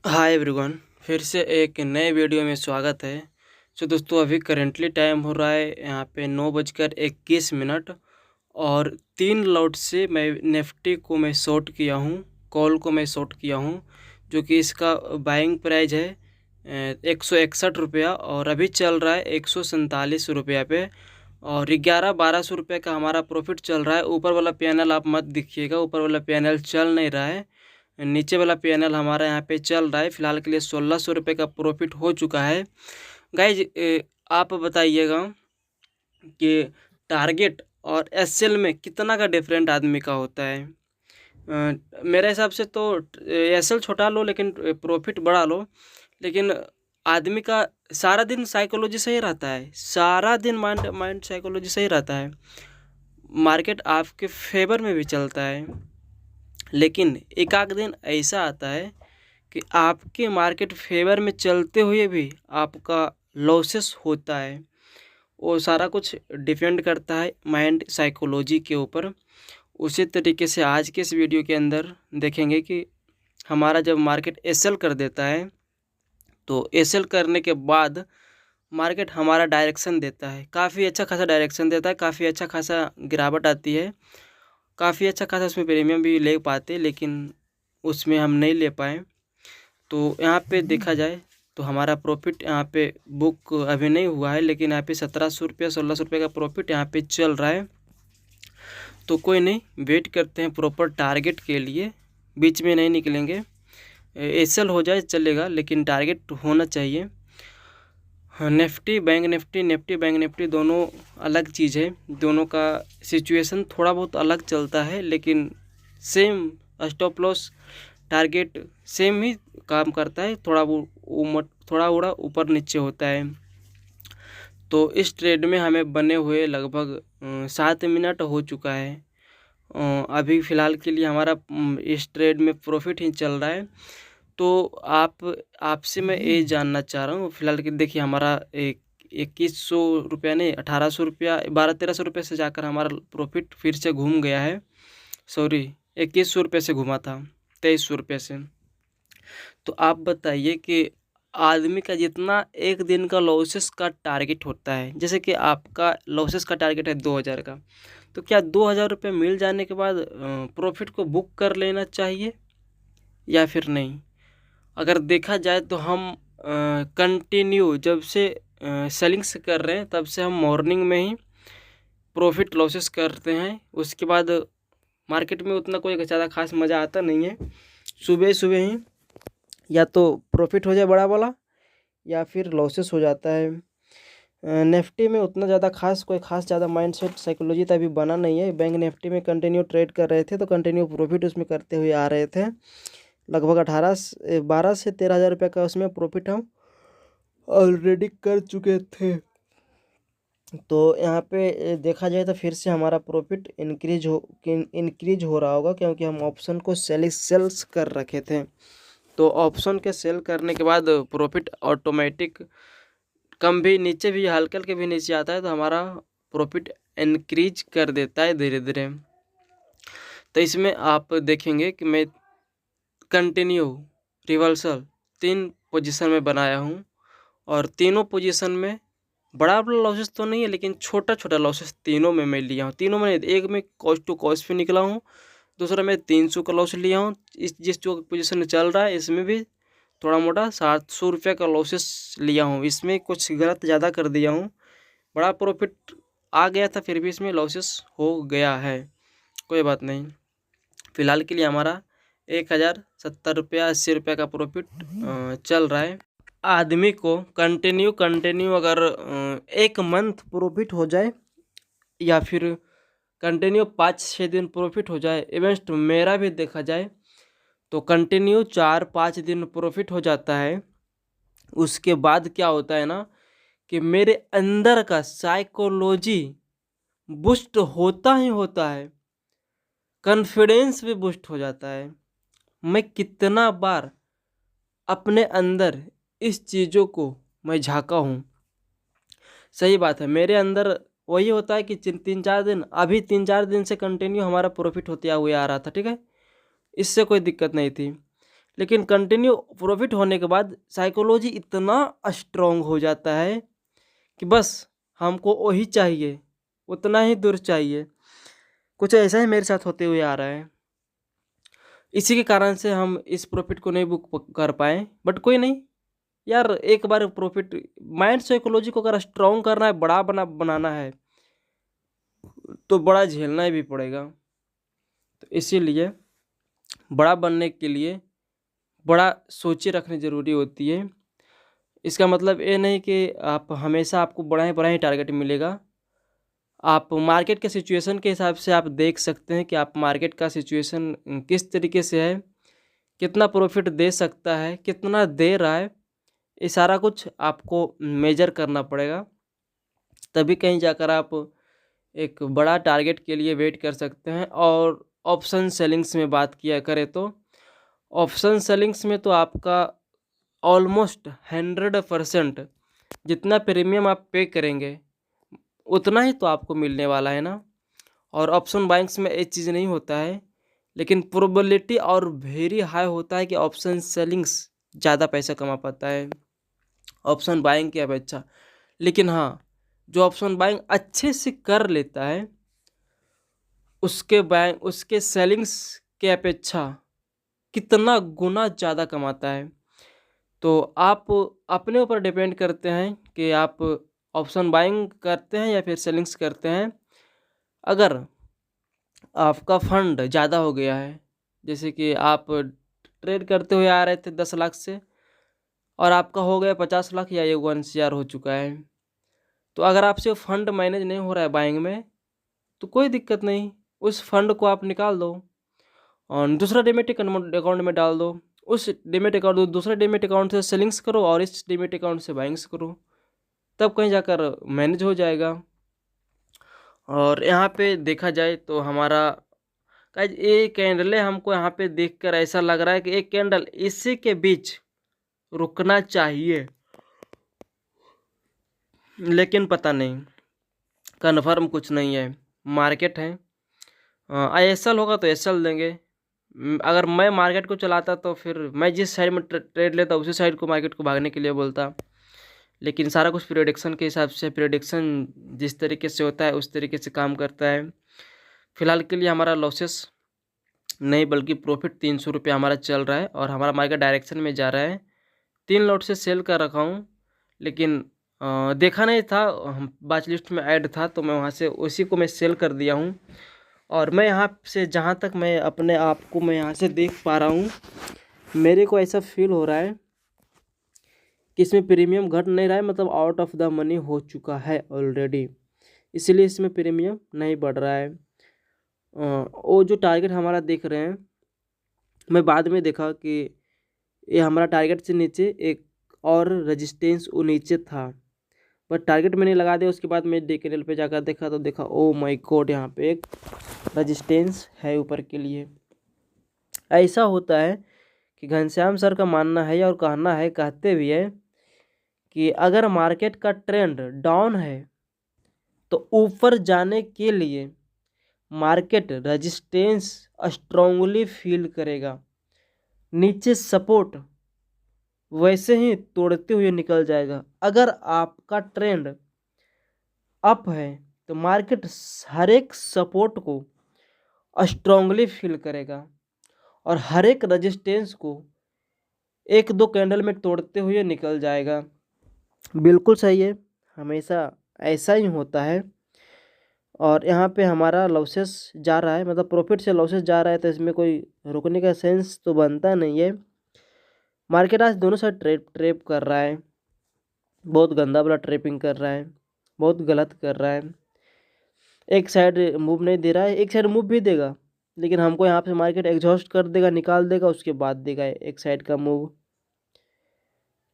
Hi everyone, फिर से एक नए वीडियो में स्वागत है। दोस्तों, अभी करेंटली टाइम हो रहा है यहाँ पे 9:21 और 3 लॉट से मैं निफ्टी को मैं शॉर्ट किया हूँ, कॉल को मैं शॉर्ट किया हूँ, जो कि इसका बाइंग प्राइस है 161 रुपया और अभी चल रहा है 147 रुपया पे और 1100-1200 रुपये का हमारा प्रॉफिट चल रहा है। ऊपर वाला पैनल आप मत देखिएगा, ऊपर वाला पैनल चल नहीं रहा है। नीचे वाला पैनल हमारा यहाँ पे चल रहा है। फ़िलहाल के लिए 1600 रुपये का प्रॉफिट हो चुका है। गाइज, आप बताइएगा कि टारगेट और एसएल में कितना का डिफरेंट आदमी का होता है। मेरे हिसाब से तो एसएल छोटा लो लेकिन प्रॉफिट बड़ा लो, लेकिन आदमी का सारा दिन साइकोलॉजी सही रहता है, सारा दिन माइंड साइकोलॉजी सही रहता है। मार्केट आपके फेवर में भी चलता है, लेकिन एक आध दिन ऐसा आता है कि आपके मार्केट फेवर में चलते हुए भी आपका लॉसेस होता है। वो सारा कुछ डिपेंड करता है माइंड साइकोलॉजी के ऊपर। उसी तरीके से आज के इस वीडियो के अंदर देखेंगे कि हमारा जब मार्केट एसएल कर देता है तो एसएल करने के बाद मार्केट हमारा डायरेक्शन देता है, काफ़ी अच्छा खासा डायरेक्शन देता है, काफ़ी अच्छा खासा गिरावट आती है, काफ़ी अच्छा खासा उसमें प्रीमियम भी ले पाते, लेकिन उसमें हम नहीं ले पाए। तो यहाँ पे देखा जाए तो हमारा प्रॉफिट यहाँ पे बुक अभी नहीं हुआ है, लेकिन यहाँ पे 1700 रुपया 1600 रुपये का प्रॉफिट यहाँ पे चल रहा है। तो कोई नहीं, वेट करते हैं प्रॉपर टारगेट के लिए, बीच में नहीं निकलेंगे। एसएल हो जाए चलेगा, लेकिन टारगेट होना चाहिए। निफ्टी बैंक निफ्टी दोनों अलग चीज़ है, दोनों का सिचुएशन थोड़ा बहुत अलग चलता है, लेकिन same stop loss target same ही काम करता है, थोड़ा ऊपर नीचे होता है। तो इस ट्रेड में हमें बने हुए लगभग 7 मिनट हो चुका है। अभी फ़िलहाल के लिए हमारा इस ट्रेड में प्रॉफिट ही चल रहा है। तो आपसे मैं ये जानना चाह रहा हूँ, फ़िलहाल कि देखिए हमारा 2100 रुपया नहीं 1800 रुपया 1200-1300 रुपये से जाकर हमारा प्रॉफिट फिर से घूम गया है। सॉरी, 2100 रुपये से घूमा था 2300 रुपये से। तो आप बताइए कि आदमी का जितना एक दिन का लॉसेस का टारगेट होता है, जैसे कि आपका लॉसेस का टारगेट है 2000 का, तो क्या 2000 रुपये मिल जाने के बाद प्रॉफिट को बुक कर लेना चाहिए या फिर नहीं? अगर देखा जाए तो हम कंटिन्यू जब से सेलिंग्स कर रहे हैं तब से हम मॉर्निंग में ही प्रॉफिट लॉसेस करते हैं। उसके बाद मार्केट में उतना कोई ज़्यादा खास मज़ा आता नहीं है। सुबह सुबह ही या तो प्रॉफिट हो जाए बड़ा वाला या फिर लॉसेस हो जाता है। निफ्टी में उतना ज़्यादा कोई खास ज़्यादा माइंडसेट साइकोलॉजी तो अभी बना नहीं है। बैंक निफ्टी में कंटिन्यू ट्रेड कर रहे थे तो कंटिन्यू प्रॉफिट उसमें करते हुए आ रहे थे। लगभग 12 से 13 हज़ार रुपये का उसमें प्रॉफिट हम ऑलरेडी कर चुके थे। तो यहाँ पे देखा जाए तो फिर से हमारा प्रॉफिट इंक्रीज हो रहा होगा, क्योंकि हम ऑप्शन को सेल्स कर रखे थे। तो ऑप्शन के सेल करने के बाद प्रॉफिट ऑटोमेटिक कम भी नीचे भी हल्के हल्के भी नीचे आता है, तो हमारा प्रॉफिट इंक्रीज कर देता है धीरे धीरे। तो इसमें आप देखेंगे कि मैं कंटिन्यू रिवर्सल 3 पोजीशन में बनाया हूँ और तीनों पोजीशन में बड़ा लॉसेस तो नहीं है, लेकिन छोटा छोटा लॉसेस तीनों में मैं लिया हूँ। तीनों में एक में कॉस्ट टू कॉस्ट पे निकला हूँ, दूसरा मैं 300 का लॉस लिया हूँ। जिस जो पोजीशन में चल रहा है इसमें भी थोड़ा मोटा 700 रुपये का लॉसेस लिया हूँ। इसमें कुछ गलत ज़्यादा कर दिया हूँ, बड़ा प्रॉफिट आ गया था फिर भी इसमें लॉसेस हो गया है। कोई बात नहीं, फ़िलहाल के लिए हमारा 1070 रुपया 80 रुपये का प्रॉफिट चल रहा है। आदमी को कंटिन्यू अगर 1 मंथ प्रॉफिट हो जाए या फिर कंटिन्यू 5-6 दिन प्रॉफिट हो जाए, इवेंट मेरा भी देखा जाए तो कंटिन्यू 4-5 दिन प्रॉफिट हो जाता है। उसके बाद क्या होता है ना कि मेरे अंदर का साइकोलॉजी बूस्ट होता ही होता है, कॉन्फिडेंस भी बूस्ट हो जाता है। मैं कितना बार अपने अंदर इस चीज़ों को मैं झाँका हूँ। सही बात है, मेरे अंदर वही होता है कि 3-4 दिन, अभी 3-4 दिन से कंटिन्यू हमारा प्रॉफिट होते हुए आ रहा था, ठीक है, इससे कोई दिक्कत नहीं थी। लेकिन कंटिन्यू प्रॉफिट होने के बाद साइकोलॉजी इतना स्ट्रांग हो जाता है कि बस हमको वही चाहिए, उतना ही दूर चाहिए। कुछ ऐसा ही मेरे साथ होते हुए आ रहा है। इसी के कारण से हम इस प्रॉफिट को नहीं बुक कर पाए, बट कोई नहीं यार, एक बार प्रॉफिट, माइंड साइकोलॉजी को अगर स्ट्रांग करना है, बड़ा बनाना है, तो बड़ा झेलना भी पड़ेगा। तो इसीलिए बड़ा बनने के लिए बड़ा सोचे रखनी ज़रूरी होती है। इसका मतलब ये नहीं कि आप हमेशा आपको बड़ा ही टारगेट मिलेगा। आप मार्केट के सिचुएशन के हिसाब से आप देख सकते हैं कि आप मार्केट का सिचुएशन किस तरीके से है, कितना प्रॉफिट दे सकता है, कितना दे रहा है, ये सारा कुछ आपको मेजर करना पड़ेगा। तभी कहीं जाकर आप एक बड़ा टारगेट के लिए वेट कर सकते हैं। और ऑप्शन सेलिंग्स में बात किया करें तो ऑप्शन सेलिंग्स में तो आपका ऑलमोस्ट 100% जितना प्रीमियम आप पे करेंगे उतना ही तो आपको मिलने वाला है ना। और ऑप्शन बाइंग्स में एक चीज़ नहीं होता है, लेकिन प्रोबेबिलिटी और वेरी हाई होता है कि ऑप्शन सेलिंग्स ज़्यादा पैसा कमा पाता है ऑप्शन बाइंग की अपेक्षा। लेकिन हाँ, जो ऑप्शन बाइंग अच्छे से कर लेता है उसके सेलिंग्स के अपेक्षा कितना गुना ज़्यादा कमाता है। तो आप अपने ऊपर डिपेंड करते हैं कि आप ऑप्शन बाइंग करते हैं या फिर सेलिंग्स करते हैं। अगर आपका फंड ज़्यादा हो गया है, जैसे कि आप ट्रेड करते हुए आ रहे थे 10 लाख से और आपका हो गया 50 लाख या ये 1 CR हो चुका है, तो अगर आपसे फंड मैनेज नहीं हो रहा है बाइंग में, तो कोई दिक्कत नहीं, उस फंड को आप निकाल दो और दूसरा डीमैट अकाउंट में डाल दो। उस डीमैट अकाउंट दूसरे डीमैट अकाउंट से सेलिंग्स करो और इस डीमैट अकाउंट से बाइंग्स करो, तब कहीं जाकर मैनेज हो जाएगा। और यहाँ पे देखा जाए तो हमारा गाइस ये कैंडलें हमको यहाँ पे देखकर ऐसा लग रहा है कि एक कैंडल इसी के बीच रुकना चाहिए, लेकिन पता नहीं, कन्फर्म कुछ नहीं है। मार्केट है, ISL होगा तो SL देंगे। अगर मैं मार्केट को चलाता तो फिर मैं जिस साइड में ट्रेड लेता उसी साइड को मार्केट को भागने के लिए बोलता। लेकिन सारा कुछ प्रेडिक्शन के हिसाब से, प्रेडिक्शन जिस तरीके से होता है उस तरीके से काम करता है। फिलहाल के लिए हमारा लॉसेस नहीं बल्कि प्रॉफिट 300 रुपये हमारा चल रहा है और हमारा मार्केट डायरेक्शन में जा रहा है। 3 लॉट से सेल कर रखा हूँ, लेकिन देखा नहीं था, बाच लिस्ट में ऐड था तो मैं वहाँ से उसी को मैं सेल कर दिया हूँ। और मैं यहाँ से जहाँ तक मैं अपने आप को मैं यहाँ से देख पा रहा हूँ, मेरे को ऐसा फील हो रहा है कि इसमें प्रीमियम घट नहीं रहा है, मतलब आउट ऑफ द मनी हो चुका है ऑलरेडी, इसलिए इसमें प्रीमियम नहीं बढ़ रहा है। वो जो टारगेट हमारा देख रहे हैं, मैं बाद में देखा कि ये हमारा टारगेट से नीचे एक और रेजिस्टेंस वो नीचे था, बट टारगेट मैंने लगा दिया। उसके बाद मैं डे कैंडल पे जाकर देखा तो देखा ओ माय गॉड, यहाँ पे एक रेजिस्टेंस है ऊपर के लिए। ऐसा होता है कि घनश्याम सर का मानना है और कहना है, कहते भी है कि अगर मार्केट का ट्रेंड डाउन है तो ऊपर जाने के लिए मार्केट रेजिस्टेंस स्ट्रांगली फील करेगा, नीचे सपोर्ट वैसे ही तोड़ते हुए निकल जाएगा। अगर आपका ट्रेंड अप है तो मार्केट हर एक सपोर्ट को स्ट्रांगली फील करेगा और हर एक रेजिस्टेंस को 1-2 कैंडल में तोड़ते हुए निकल जाएगा। बिल्कुल सही है, हमेशा ऐसा ही होता है। और यहाँ पे हमारा लॉसेस जा रहा है, मतलब प्रॉफिट से लॉसेस जा रहा है, तो इसमें कोई रुकने का सेंस तो बनता नहीं है। मार्केट आज दोनों साइड ट्रेप कर रहा है, बहुत गंदा वाला ट्रेपिंग कर रहा है, बहुत गलत कर रहा है। एक साइड मूव नहीं दे रहा है, एक साइड मूव भी देगा, लेकिन हमको यहाँ पे मार्केट एग्जॉस्ट कर देगा, निकाल देगा, उसके बाद देगा एक साइड का मूव।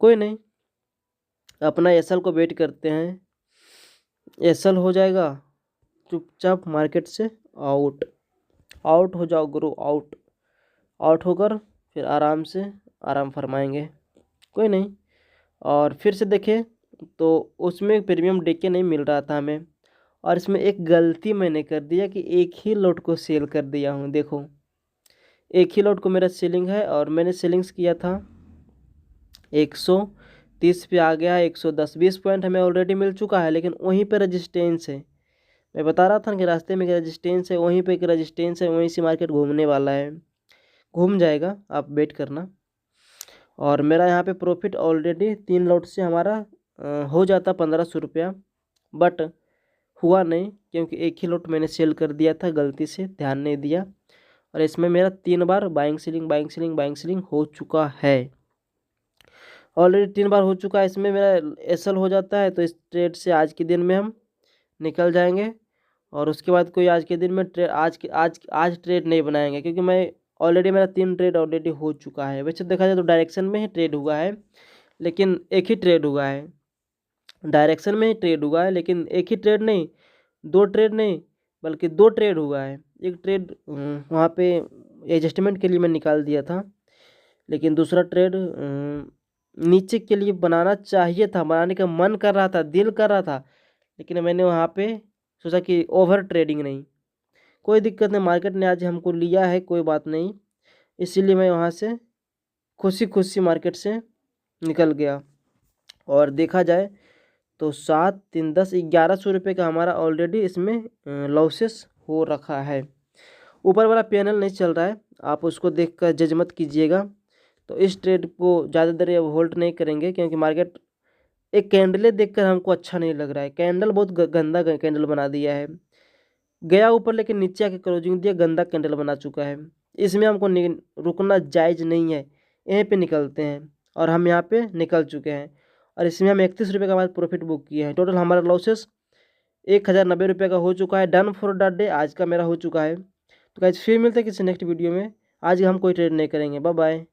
कोई नहीं, अपना SL को वेट करते हैं। SL हो जाएगा, चुपचाप मार्केट से आउट हो जाओ गुरु, आउट होकर फिर आराम फरमाएंगे। कोई नहीं, और फिर से देखें तो उसमें प्रीमियम DK नहीं मिल रहा था हमें, और इसमें एक गलती मैंने कर दिया कि एक ही लॉट को सेल कर दिया हूँ। देखो एक ही लॉट को मेरा सेलिंग है और मैंने सेलिंग्स किया था 130 पे आ गया है 110। 20 पॉइंट हमें ऑलरेडी मिल चुका है, लेकिन वहीं पे रजिस्टेंस है। मैं बता रहा था कि रास्ते में एक रजिस्टेंस है, वहीं पे एक रजिस्टेंस है, वहीं से मार्केट घूमने वाला है, घूम जाएगा, आप वेट करना। और मेरा यहाँ पे प्रॉफिट ऑलरेडी 3 लॉट से हमारा हो जाता 1500 रुपया, बट हुआ नहीं क्योंकि एक ही लॉट मैंने सेल कर दिया था, गलती से ध्यान नहीं दिया। और इसमें मेरा 3 बार बाइंग सेलिंग हो चुका है, ऑलरेडी 3 बार हो चुका है। इसमें मेरा एसएल हो जाता है, तो इस ट्रेड से आज के दिन में हम निकल जाएंगे। और उसके बाद कोई आज के दिन में आज ट्रेड नहीं बनाएंगे, क्योंकि मैं ऑलरेडी मेरा 3 ट्रेड ऑलरेडी हो चुका है। वैसे देखा जाए तो डायरेक्शन में ही ट्रेड हुआ है, लेकिन एक ही ट्रेड हुआ है, डायरेक्शन में ही ट्रेड हुआ है, लेकिन एक ही ट्रेड नहीं, 2 ट्रेड नहीं, बल्कि 2 ट्रेड हुआ है। एक ट्रेड वहाँ पे एडजस्टमेंट के लिए मैं निकाल दिया था, लेकिन दूसरा ट्रेड नीचे के लिए बनाना चाहिए था, बनाने का मन कर रहा था, दिल कर रहा था, लेकिन मैंने वहाँ पे सोचा कि ओवर ट्रेडिंग नहीं, कोई दिक्कत नहीं, मार्केट ने आज हमको लिया है, कोई बात नहीं, इसीलिए मैं वहाँ से खुशी खुशी मार्केट से निकल गया। और देखा जाए तो 7 3 10 1100 रुपये का हमारा ऑलरेडी इसमें लॉसेस हो रखा है। ऊपर वाला पैनल नहीं चल रहा है, आप उसको देखकर जज मत कीजिएगा। तो इस ट्रेड को ज़्यादा देर अब होल्ड नहीं करेंगे, क्योंकि मार्केट एक कैंडले देखकर हमको अच्छा नहीं लग रहा है। कैंडल बहुत गंदा कैंडल बना दिया है, गया ऊपर लेकिन नीचे आके क्लोजिंग दिया, गंदा कैंडल बना चुका है। इसमें हमको रुकना जायज़ नहीं है, यहीं पे निकलते हैं, और हम यहाँ पे निकल चुके हैं। और इसमें हम 31 रुपये का बाद प्रॉफिट बुक किया है। टोटल हमारा लॉसेस 1090 रुपये का हो चुका है। डन फॉर द डे आज का मेरा हो चुका है। तो गाइस फिर मिलते हैं किसी नेक्स्ट वीडियो में। आज हम कोई ट्रेड नहीं करेंगे। Bye bye.